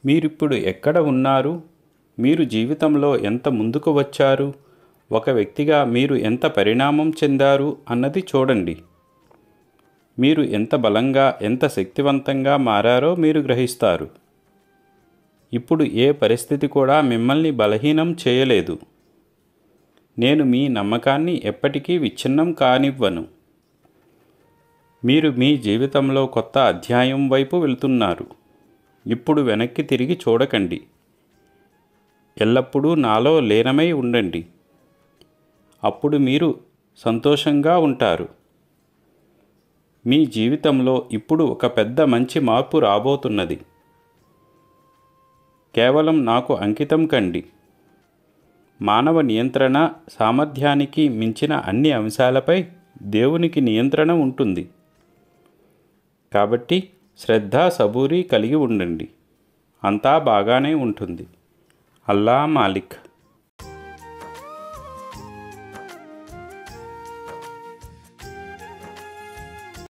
మీరిప్పుడు ఎక్కడ ఉన్నారు? మీరు జీవితంలో ఎంత ముందుకు వచ్చారు? ఒక వ్యక్తిగా మీరు ఎంత పరిణామం చెందారు అన్నది చూడండి. మీరు ఎంత బలంగా, ఎంత శక్తివంతంగా మారారో మీరు గ్రహిస్తారు. ఇప్పుడు ఏ పరిస్థితి కూడా మిమ్మల్ని బలహీనం చేయలేదు. నేను మీ నమ్మకాన్ని ఎప్పటికీ విచ్ఛిన్నం కానివ్వను. మీరు మీ జీవితంలో కొత్త అధ్యాయం వైపు వెళ్తున్నారు. ఇప్పుడు వెనక్కి తిరిగి చూడకండి. ఎల్లప్పుడూ నాలో లీనమై ఉండండి. అప్పుడు మీరు సంతోషంగా ఉంటారు. మీ జీవితంలో ఇప్పుడు ఒక పెద్ద మంచి మార్పు రాబోతున్నది. కేవలం నాకు అంకితం కండి. మానవ నియంత్రణ సామర్థ్యానికి మించిన అన్ని అంశాలపై దేవునికి నియంత్రణ ఉంటుంది. కాబట్టి శ్రద్ధ, సబూరి కలిగి ఉండండి. అంతా బాగానే ఉంటుంది. అల్లా మాలిక్.